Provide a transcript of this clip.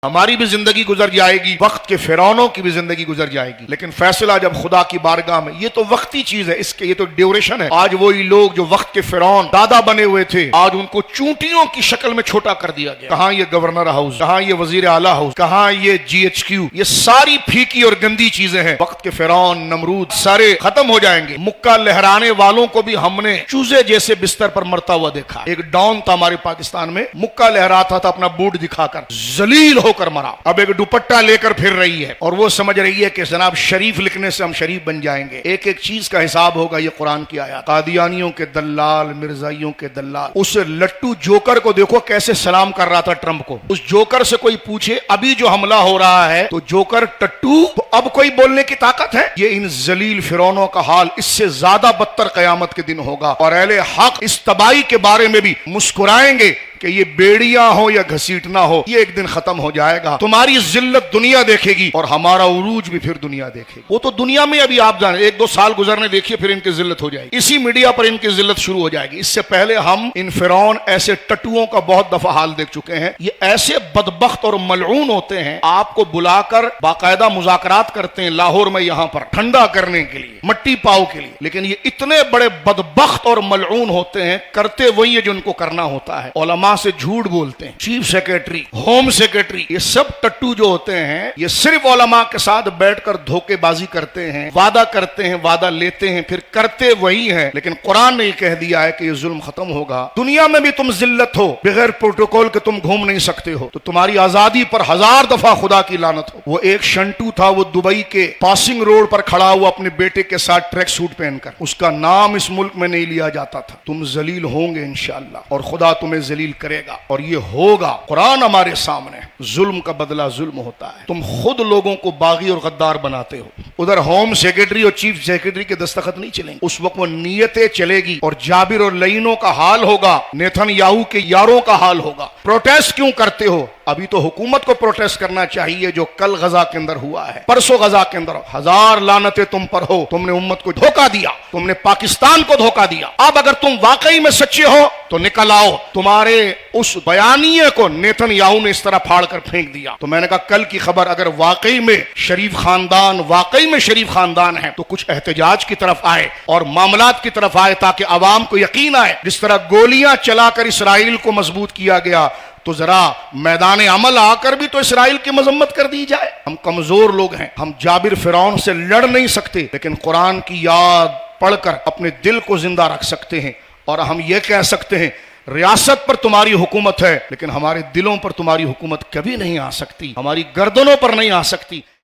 हमारी भी जिंदगी गुजर जाएगी, वक्त के फिरौनों की भी जिंदगी गुजर जाएगी, लेकिन फैसला जब खुदा की बारगाह में, ये तो वक्ती चीज है, इसके ये तो ड्यूरेशन है। आज वही लोग जो वक्त के फिरौन दादा बने हुए थे, आज उनको चूंटियों की शक्ल में छोटा कर दिया गया। कहां ये गवर्नर हाउस, कहां ये वजीर आला हाउस, कहां ये GHQ, ये सारी फीकी और गंदी चीजें हैं। वक्त के फिरौन नमरूद सारे खत्म हो जाएंगे। मुक्का लहराने वालों को भी हमने चूजे जैसे बिस्तर पर मरता हुआ देखा। एक डॉन था हमारे पाकिस्तान में, मुक्का लहराता था अपना बूट दिखाकर, जलील होकर मरा। अब एक दुपट्टा लेकर फिर रही है और वो समझ रही है कि जनाब शरीफ लिखने से हम शरीफ बन जाएंगे। एक एक चीज का हिसाब होगा। ये कुरान की आयत। कादियानियों के दल्लाल, मिर्जाइयों के दल्लाल। उस लट्टू जोकर को देखो कैसे सलाम कर रहा था ट्रंप को। उस जोकर से कोई पूछे अभी जो हमला हो रहा है तो जोकर टट्टू, तो अब कोई बोलने की ताकत है? ये इन जलील फिरौनों का हाल इससे ज्यादा बदतर कयामत के दिन होगा। और अहले हक इस तबाही के बारे में भी मुस्कुराएंगे कि ये बेड़ियां हो या घसीटना हो, ये एक दिन खत्म हो जाएगा। तुम्हारी जिल्लत दुनिया देखेगी और हमारा उरूज भी फिर दुनिया देखेगी। वो तो दुनिया में अभी आप जाने, 1-2 साल गुजरने देखिए, फिर इनकी जिल्लत हो जाएगी। इसी मीडिया पर इनकी जिल्लत शुरू हो जाएगी। इससे पहले हम इन फिरौन ऐसे टट्टुओं का बहुत दफा हाल देख चुके हैं। ये ऐसे बदबख्त और मलऊन होते हैं, आपको बुलाकर बाकायदा मुज़ाकरात करते हैं लाहौर में, यहां पर ठंडा करने के लिए, मट्टी पाव के लिए, लेकिन ये इतने बड़े बदबख्त और मलऊन होते हैं, करते वही है जो उनको करना होता है। उलमा से झूठ बोलते हैं, चीफ सेक्रेटरी, होम सेक्रेटरी, ये सब टट्टू जो होते हैं, ये सिर्फ उलमा के साथ बैठकर धोखेबाजी करते हैं, वादा करते हैं, वादा लेते हैं, फिर करते वही हैं। लेकिन कुरान ने कह दिया है कि ये जुल्म खत्म होगा। दुनिया में भी तुम जिल्लत हो, बगैर प्रोटोकॉल के तुम घूम नहीं सकते हो, तो तुम्हारी आजादी पर 1000 दफा खुदा की लानत हो। वो एक शंटू था, वो दुबई के पासिंग रोड पर खड़ा हुआ अपने बेटे के साथ ट्रैक सूट पहनकर, उसका नाम इस मुल्क में नहीं लिया जाता था। तुम जलील होंगे इंशाअल्लाह, और खुदा तुम्हें जलील करेगा, और ये होगा। कुरान हमारे सामने, जुल्म का बदला जुल्म होता है। तुम खुद लोगों को बागी और गद्दार बनाते हो। उधर होम सेक्रेटरी और चीफ सेक्रेटरी के दस्तखत नहीं चलेंगे, उस वक्त वो नियतें चलेगी, और जाबिर और लईनों का हाल होगा, नेतन्याहू के यारों का हाल होगा। प्रोटेस्ट क्यों करते हो? अभी तो हुकूमत को प्रोटेस्ट करना चाहिए, जो कल गजा के अंदर हुआ है, परसों गजा के अंदर। 1000 लानतें तुम पर हो, तुमने उम्मत को धोखा दिया, तुमने पाकिस्तान को धोखा दिया। अब अगर तुम वाकई में सच्चे हो तो निकल आओ। तुम्हारे उस बयानिए को नेतन्याहू ने इस तरह फाड़ कर फेंक दिया। तो मैंने कहा कल की खबर, अगर वाकई में शरीफ खानदान, वाकई में शरीफ खानदान है, तो कुछ एहतजाज की तरफ आए और मामलात की तरफ आए, ताकि अवाम को यकीन आए। जिस तरह गोलियां चलाकर इसराइल को मजबूत किया गया, तो जरा मैदान अमल आकर भी तो इसराइल की मजम्मत कर दी जाए। हम कमजोर लोग हैं, हम जाबिर फिरौन से लड़ नहीं सकते, लेकिन कुरान की याद पढ़कर अपने दिल को जिंदा रख सकते हैं। और हम ये कह सकते हैं, रियासत पर तुम्हारी हुकूमत है, लेकिन हमारे दिलों पर तुम्हारी हुकूमत कभी नहीं आ सकती, हमारी गर्दनों पर नहीं आ सकती।